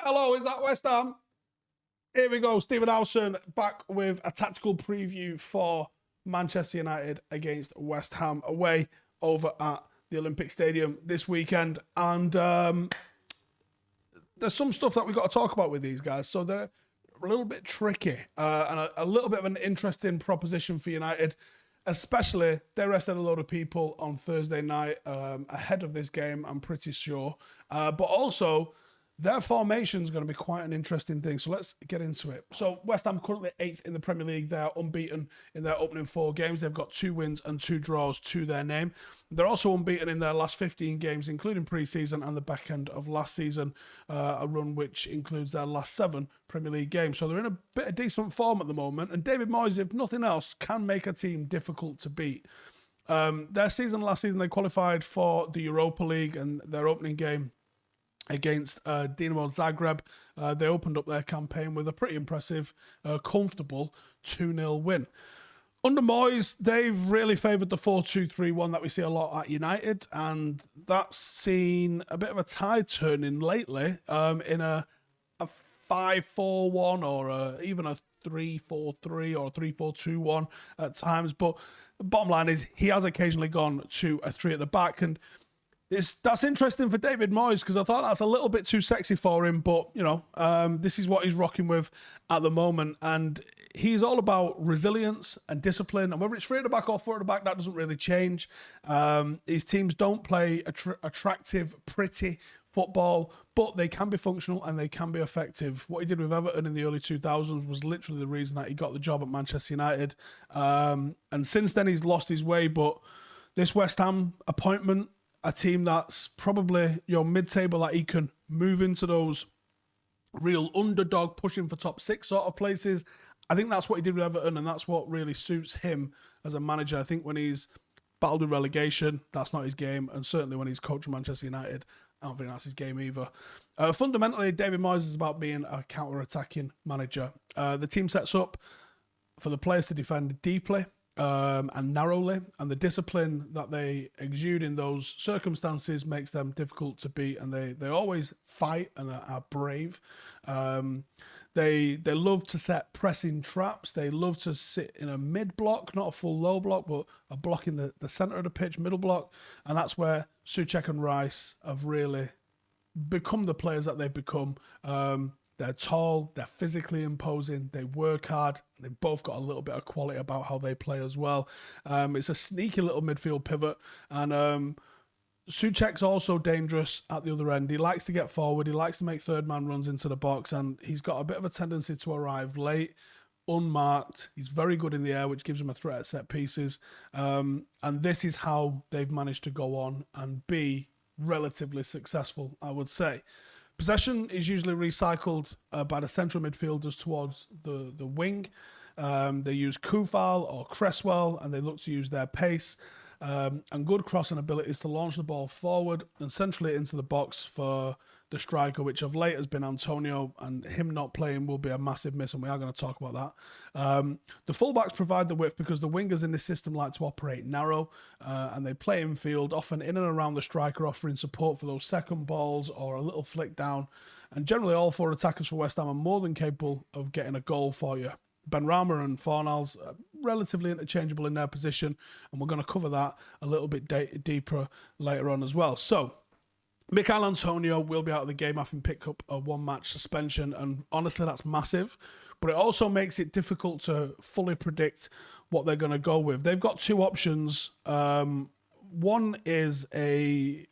Hello, is that West Ham? Here we go, Stephen Howson back with a tactical preview for Manchester United against West Ham away over at the Olympic Stadium this weekend. And there's some stuff that we've got to talk about with these guys. So they're a little bit tricky and a little bit of an interesting proposition for United, especially they rested a load of people on Thursday night ahead of this game, I'm pretty sure. But also, their formation is going to be quite an interesting thing. So let's get into it. So West Ham currently 8th in the Premier League. They're unbeaten in their opening 4 games. They've got 2 wins and 2 draws to their name. They're also unbeaten in their last 15 games, including pre-season and the back end of last season, a run which includes their last 7 Premier League games. So they're in a bit of decent form at the moment. And David Moyes, if nothing else, can make a team difficult to beat. Last season, they qualified for the Europa League, and their opening game against Dinamo Zagreb, they opened up their campaign with a pretty impressive, comfortable 2-0 win. Under Moyes, they've really favoured the 4-2-3-1 that we see a lot at United, and that's seen a bit of a tide turning lately in a 5-4-1 or even a 3-4-3 or a 3-4-2-1 at times. But the bottom line is he has occasionally gone to a 3 at the back, and that's interesting for David Moyes because I thought that's a little bit too sexy for him, but this is what he's rocking with at the moment, and he's all about resilience and discipline, and whether it's 3 at the back or 4 at the back, that doesn't really change. His teams don't play attractive, pretty football, but they can be functional and they can be effective. What he did with Everton in the early 2000s was literally the reason that he got the job at Manchester United, and since then he's lost his way, but this West Ham appointment, a team that's probably your mid-table that he can move into those real underdog pushing for top 6 sort of places. I think that's what he did with Everton, and that's what really suits him as a manager. I think when he's battled with relegation, that's not his game, and certainly when he's coaching Manchester United, I don't think that's his game either. Fundamentally, David Moyes is about being a counter-attacking manager. The team sets up for the players to defend deeply, and narrowly, and the discipline that they exude in those circumstances makes them difficult to beat, and they always fight and are brave. They love to set pressing traps. They love to sit in a mid block, not a full low block, but a block in the centre of the pitch, middle block, and that's where Souček and Rice have really become the players that they've become. They're tall, they're physically imposing, they work hard, and they've both got a little bit of quality about how they play as well. It's a sneaky little midfield pivot, and Souček's also dangerous at the other end. He likes to get forward, he likes to make third-man runs into the box, and he's got a bit of a tendency to arrive late, unmarked. He's very good in the air, which gives him a threat at set pieces, and this is how they've managed to go on and be relatively successful, I would say. Possession is usually recycled by the central midfielders towards the wing. They use Kufal or Cresswell, and they look to use their pace and good crossing abilities to launch the ball forward and centrally into the box for the striker, which of late has been Antonio, and him not playing will be a massive miss, and we are going to talk about that. The fullbacks provide the width because the wingers in this system like to operate narrow, and they play in field, often in and around the striker, offering support for those second balls or a little flick down. And generally all 4 attackers for West Ham are more than capable of getting a goal for you. Benrahma and Fornals are relatively interchangeable in their position, and we're going to cover that a little bit deeper later on as well. So, Michail Antonio will be out of the game having picked up a 1-match suspension, and honestly that's massive, but it also makes it difficult to fully predict what they're going to go with. They've got 2 options. One is a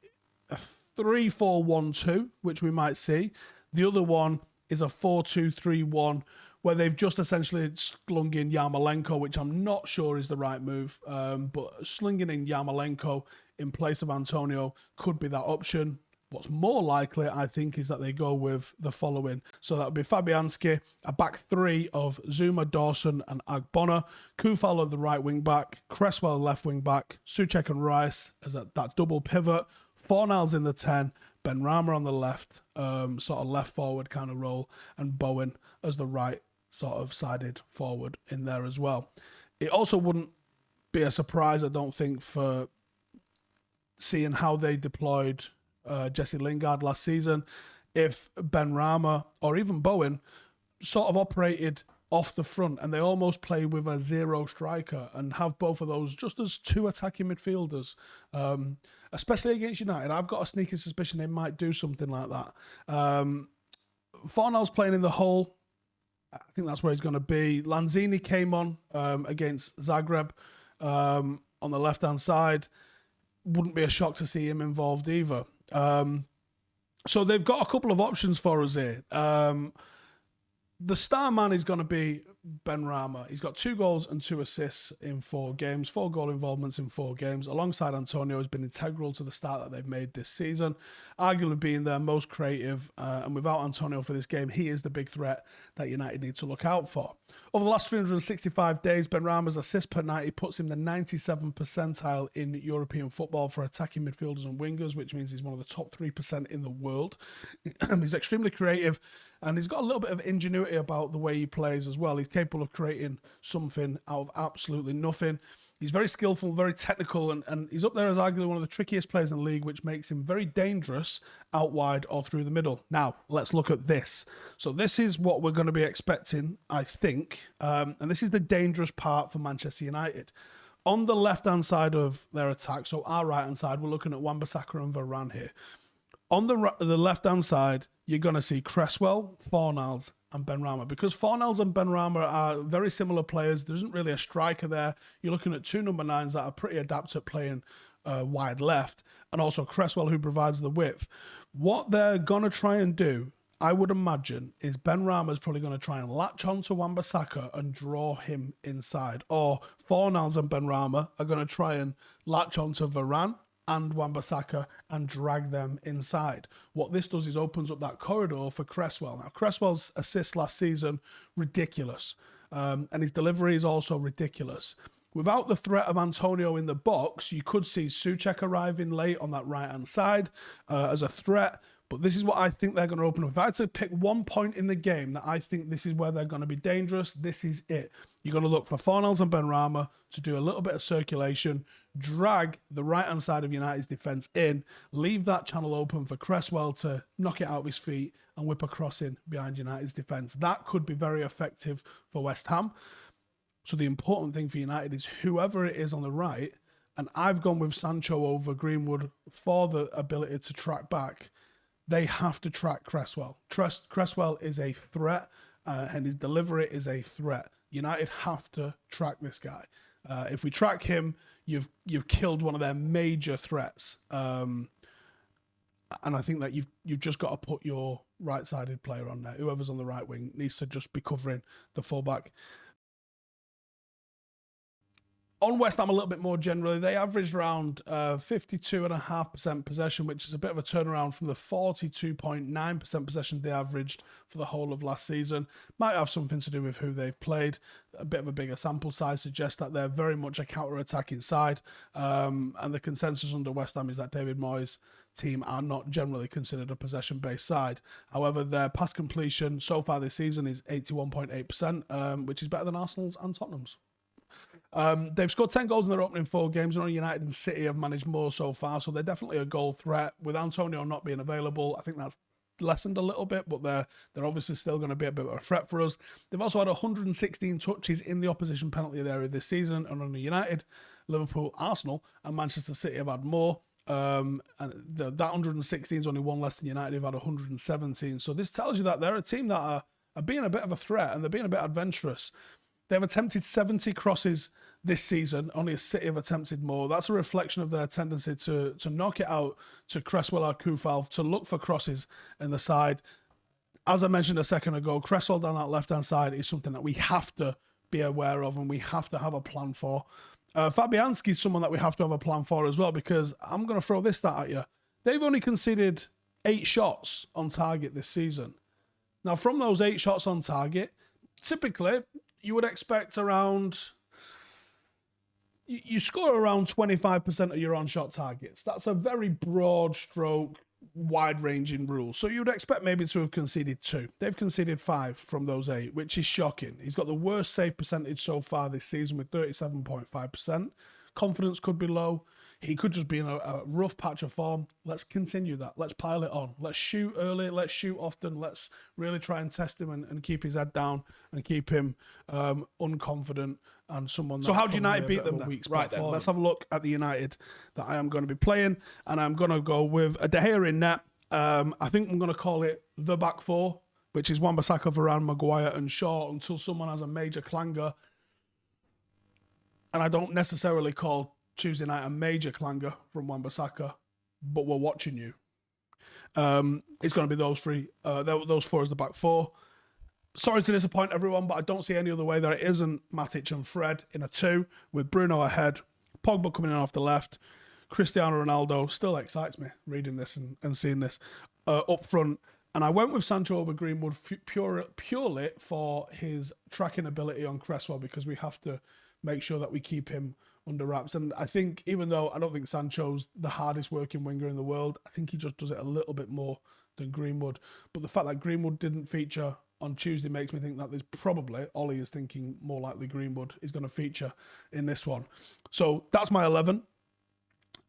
3-4-1-2, which we might see. The other one is a 4-2-3-1, where they've just essentially slung in Yarmolenko, which I'm not sure is the right move, but slinging in Yarmolenko in place of Antonio could be that option. What's more likely, I think, is that they go with the following. So that would be Fabianski, a back 3 of Zuma, Dawson and Agbona, Kufal on the right wing back, Cresswell left wing back, Souček and Rice as that double pivot, Fornals in the 10, Benrahma on the left, sort of left forward kind of role, and Bowen as the right sort of sided forward in there as well. It also wouldn't be a surprise, I don't think, for seeing how they deployed Jesse Lingard last season. if Ben Rama or even Bowen sort of operated off the front and they almost play with a zero striker and have both of those just as two attacking midfielders, especially against United. I've got a sneaky suspicion they might do something like that. Fornal's playing in the hole. I think that's where he's going to be. Lanzini came on against Zagreb on the left-hand side. Wouldn't be a shock to see him involved either. So they've got a couple of options for us here. The star man is going to be Ben Rama. He's got 2 goals and 2 assists in 4 games, 4 goal involvements in 4 games. Alongside Antonio, has been integral to the start that they've made this season, arguably being their most creative. And without Antonio for this game, he is the big threat that United need to look out for. Over the last 365 days, Ben Rama's assist per 90 puts him the 97th percentile in European football for attacking midfielders and wingers, which means he's one of the top 3% in the world. He's extremely creative, and he's got a little bit of ingenuity about the way he plays as well. He's capable of creating something out of absolutely nothing. He's very skillful, very technical, and he's up there as arguably one of the trickiest players in the league, which makes him very dangerous out wide or through the middle. Now, let's look at this. So this is what we're going to be expecting, I think, and this is the dangerous part for Manchester United. On the left-hand side of their attack, so our right-hand side, we're looking at Wan-Bissaka and Varane here. On the left-hand side, you're going to see Cresswell, Fornals, and Ben Rama. Because Fornals and Ben Rama are very similar players, there isn't really a striker there. You're looking at 2 number 9s that are pretty adept at playing wide left, and also Cresswell, who provides the width. What they're going to try and do, I would imagine, is Ben Rama's probably going to try and latch on to Wan-Bissaka and draw him inside. Or Fornals and Ben Rama are going to try and latch on to Varane and Wan-Bissaka and drag them inside. What this does is opens up that corridor for Cresswell. Now, Cresswell's assist last season, ridiculous. And his delivery is also ridiculous. Without the threat of Antonio in the box, you could see Souček arriving late on that right-hand side as a threat. But this is what I think they're going to open up. If I had to pick one point in the game that I think this is where they're going to be dangerous, this is it. You're going to look for Fornals and Ben Rama to do a little bit of circulation, drag the right-hand side of United's defence in, leave that channel open for Cresswell to knock it out of his feet and whip a cross in behind United's defence. That could be very effective for West Ham. So the important thing for United is whoever it is on the right, and I've gone with Sancho over Greenwood for the ability to track back. They have to track Cresswell. Cresswell is a threat, and his delivery is a threat. United have to track this guy. If we track him, you've killed one of their major threats. And I think that you've just got to put your right-sided player on there. Whoever's on the right wing needs to just be covering the fullback. On West Ham, a little bit more generally, they averaged around 52.5% possession, which is a bit of a turnaround from the 42.9% possession they averaged for the whole of last season. Might have something to do with who they've played. A bit of a bigger sample size suggests that they're very much a counter-attacking side. And the consensus under West Ham is that David Moyes' team are not generally considered a possession-based side. However, their pass completion so far this season is 81.8%, which is better than Arsenal's and Tottenham's. They've scored 10 goals in their opening 4 games. Only United and City have managed more so far, so they're definitely a goal threat. With Antonio not being available, I think that's lessened a little bit, but they're obviously still going to be a bit of a threat for us. They've also had 116 touches in the opposition penalty area this season, and only United, Liverpool, Arsenal, and Manchester City have had more. And that 116 is only one less than United, who've had 117. So this tells you that they're a team that are being a bit of a threat, and they're being a bit adventurous. They've attempted 70 crosses this season. Only a City have attempted more. That's a reflection of their tendency to knock it out to Cresswell or Kufal, to look for crosses in the side. As I mentioned a second ago, Cresswell down that left-hand side is something that we have to be aware of and we have to have a plan for. Fabianski is someone that we have to have a plan for as well, because I'm going to throw this stat at you. They've only conceded 8 shots on target this season. Now, from those 8 shots on target, typically you would expect around, you score around 25% of your on-shot targets. That's a very broad stroke, wide-ranging rule. So you would expect maybe to have conceded 2. They've conceded 5 from those 8, which is shocking. He's got the worst save percentage so far this season with 37.5%. Confidence could be low. he could just be in a rough patch of form. Let's continue that. Let's pile it on. Let's shoot early. Let's shoot often. Let's really try and test him and keep his head down and keep him unconfident and someone. So how do United beat them then? Right then, let's have a look at the United that I am going to be playing, and I'm going to go with a De Gea in net. I think I'm going to call it the back four, which is Wan-Bissaka, Varane, Maguire and Shaw until someone has a major clanger. And I don't necessarily call Tuesday night a major clanger from Wan-Bissaka, but we're watching you. It's going to be those three, those four as the back four. Sorry to disappoint everyone, but I don't see any other way that it isn't Matic and Fred in a two, with Bruno ahead, Pogba coming in off the left, Cristiano Ronaldo still excites me reading this and seeing this up front. And I went with Sancho over Greenwood purely for his tracking ability on Cresswell, because we have to make sure that we keep him under wraps. And I think, even though I don't think Sancho's the hardest working winger in the world, I think he just does it a little bit more than Greenwood. But the fact that Greenwood didn't feature on Tuesday makes me think that there's probably, Ollie is thinking more likely Greenwood is going to feature in this one. So that's my 11.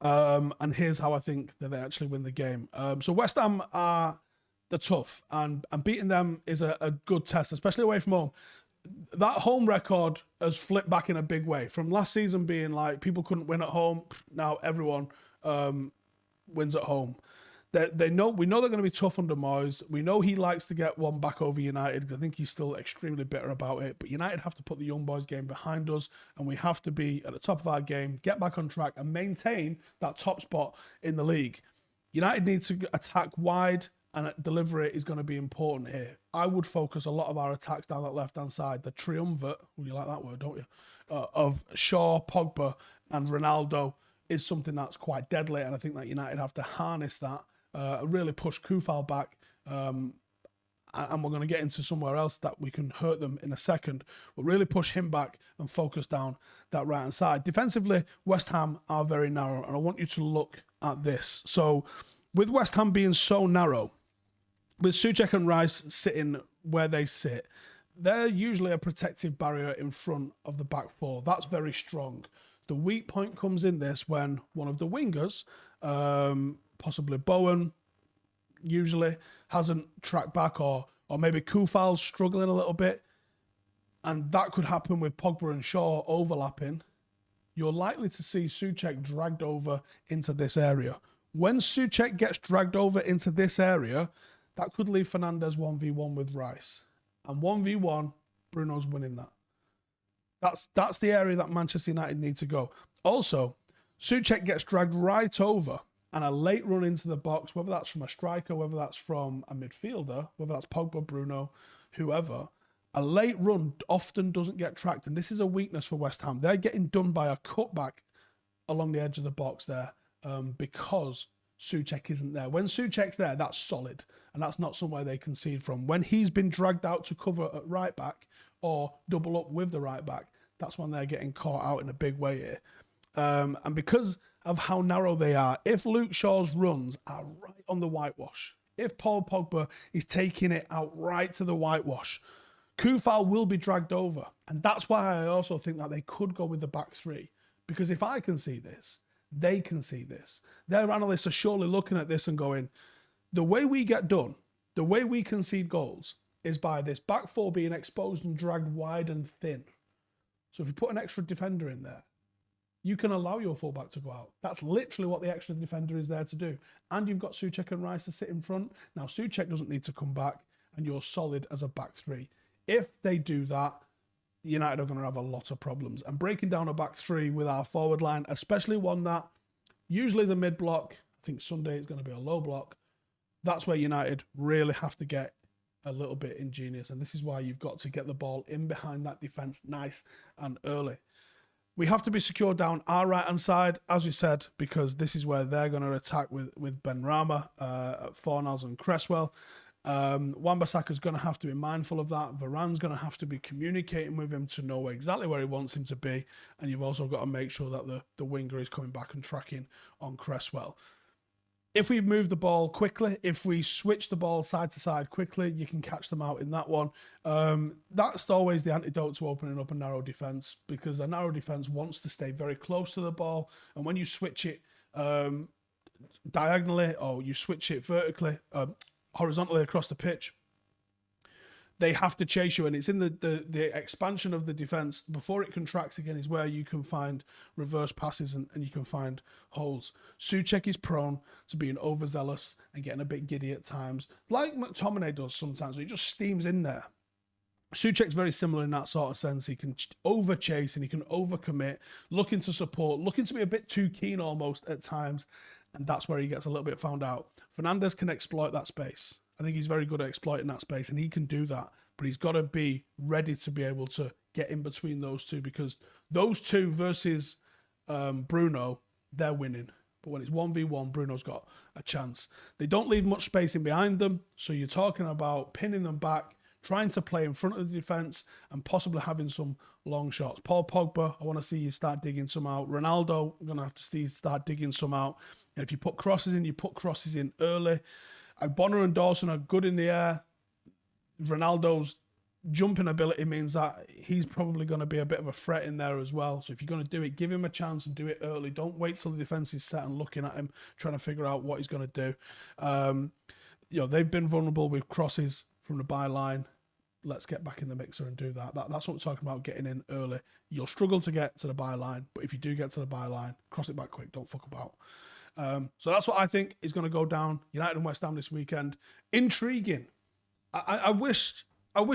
And here's how I think that they actually win the game. So West Ham are the tough, and beating them is a good test, especially away from home. That home record has flipped back in a big way. From last season being like people couldn't win at home, now everyone wins at home. We know they're going to be tough under Moyes. We know he likes to get one back over United, because I think he's still extremely bitter about it. But United have to put the young boys game behind us, and we have to be at the top of our game, get back on track and maintain that top spot in the league. United need to attack wide, and delivery is going to be important here. I would focus a lot of our attacks down that left-hand side, the triumvirate, well, you like that word, don't you, of Shaw, Pogba and Ronaldo is something that's quite deadly, and I think that United have to harness that, really push Kufal back, and we're going to get into somewhere else that we can hurt them in a second, but really push him back and focus down that right-hand side. Defensively, West Ham are very narrow, and I want you to look at this. So with West Ham being so narrow, with Souček and Rice sitting where they sit, they're usually a protective barrier in front of the back four. That's very strong. The weak point comes in this when one of the wingers, possibly Bowen, usually hasn't tracked back, or maybe Kufal's struggling a little bit, and that could happen with Pogba and Shaw overlapping. You're likely to see Souček dragged over into this area. When Souček gets dragged over into this area, that could leave Fernandes 1v1 with Rice. And 1v1, Bruno's winning that. That's the area that Manchester United need to go. Also, Souček gets dragged right over, and a late run into the box, whether that's from a striker, whether that's from a midfielder, whether that's Pogba, Bruno, whoever, a late run often doesn't get tracked. And this is a weakness for West Ham. They're getting done by a cutback along the edge of the box there, because Souček isn't there. When Souček's there, that's solid, and that's not somewhere they concede from. When he's been dragged out to cover at right back or double up with the right back, that's when they're getting caught out in a big way here. And because of how narrow they are, if Luke Shaw's runs are right on the whitewash, if Paul Pogba is taking it out right to the whitewash, Kufal will be dragged over. And that's why I also think that they could go with the back three, because if I can see this, they can see this. Their analysts are surely looking at this and going, the way we get done, the way we concede goals is by this back four being exposed and dragged wide and thin. So if you put an extra defender in there, you can allow your fullback to go out. That's literally what the extra defender is there to do. And you've got Souček and Rice to sit in front. Now Souček doesn't need to come back, and you're solid as a back three. If they do that, United are going to have a lot of problems. And breaking down a back three with our forward line, especially one that usually the mid block, I think Sunday is going to be a low block, that's where United really have to get a little bit ingenious. And this is why you've got to get the ball in behind that defence nice and early. We have to be secure down our right-hand side, as we said, because this is where they're going to attack with Benrahma, Fornals and Cresswell. Wan-Bissaka's going to have to be mindful of that. Varane's going to have to be communicating with him to know exactly where he wants him to be. And you've also got to make sure that the winger is coming back and tracking on Cresswell. if we move the ball quickly, if we switch the ball side to side quickly, you can catch them out in that one. That's always the antidote to opening up a narrow defense, because a narrow defense wants to stay very close to the ball. And when you switch it diagonally, or you switch it vertically, horizontally across the pitch, they have to chase you, and it's in the expansion of the defense before it contracts again is where you can find reverse passes and you can find holes. Souček is prone to being overzealous and getting a bit giddy at times, like McTominay does sometimes, where he just steams in there. Souček's very similar in that sort of sense. He can over chase and he can overcommit, looking to support, looking to be a bit too keen almost at times, and that's where he gets a little bit found out. Fernandes can exploit that space. I think he's very good at exploiting that space, and he can do that. But he's got to be ready to be able to get in between those two, because those two versus Bruno, they're winning. But when it's 1v1, Bruno's got a chance. They don't leave much space in behind them, so you're talking about pinning them back, trying to play in front of the defence, and possibly having some long shots. Paul Pogba, I want to see you start digging some out. Ronaldo, we're going to have to see you start digging some out. And if you put crosses in, you put crosses in early. Bonner and Dawson are good in the air. Ronaldo's jumping ability means that he's probably going to be a bit of a threat in there as well. So if you're going to do it, give him a chance and do it early. Don't wait till the defence is set and looking at him, trying to figure out what he's going to do. They've been vulnerable with crosses from the byline. Let's get back in the mixer and do that. That's what we're talking about, getting in early. You'll struggle to get to the byline, but if you do get to the byline, cross it back quick. Don't fuck about. So that's what I think is going to go down. United and West Ham this weekend. Intriguing. I wish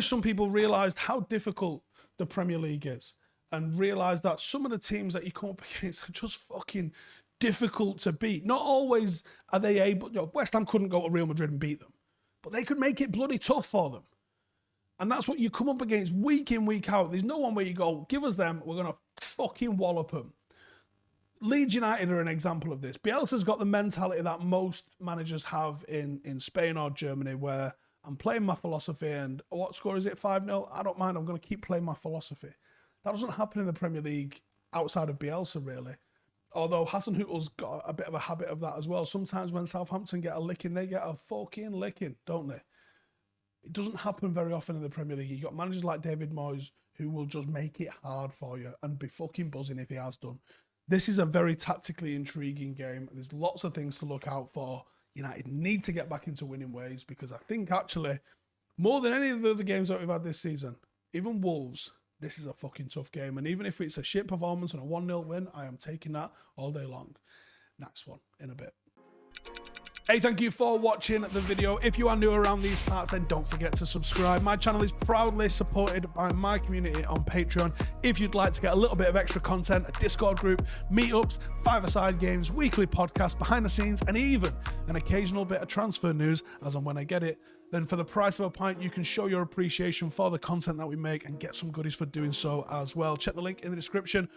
some people realised how difficult the Premier League is, and realised that some of the teams that you come up against are just fucking difficult to beat. Not always are they able. West Ham couldn't go to Real Madrid and beat them, but they could make it bloody tough for them. And that's what you come up against week in, week out. There's no one where you go, give us them, we're going to fucking wallop them. Leeds United are an example of this. Bielsa's got the mentality that most managers have in Spain or Germany, where I'm playing my philosophy, and what score is it, 5-0? I don't mind, I'm going to keep playing my philosophy. That doesn't happen in the Premier League outside of Bielsa, really. Although Hasenhüttl's got a bit of a habit of that as well. Sometimes when Southampton get a licking, they get a fucking licking, don't they? It doesn't happen very often in the Premier League. You've got managers like David Moyes who will just make it hard for you and be fucking buzzing if he has done. This is a very tactically intriguing game. There's lots of things to look out for. United need to get back into winning ways, because I think actually, more than any of the other games that we've had this season, even Wolves, this is a fucking tough game. And even if it's a shit performance and a 1-0 win, I am taking that all day long. Next one in a bit. Hey, thank you for watching the video. If you are new around these parts, then don't forget to subscribe. My channel is proudly supported by my community on Patreon. If you'd like to get a little bit of extra content, a Discord group, meetups, five-a-side games, weekly podcasts, behind the scenes, and even an occasional bit of transfer news as and when I get it, then for the price of a pint, you can show your appreciation for the content that we make and get some goodies for doing so as well. Check the link in the description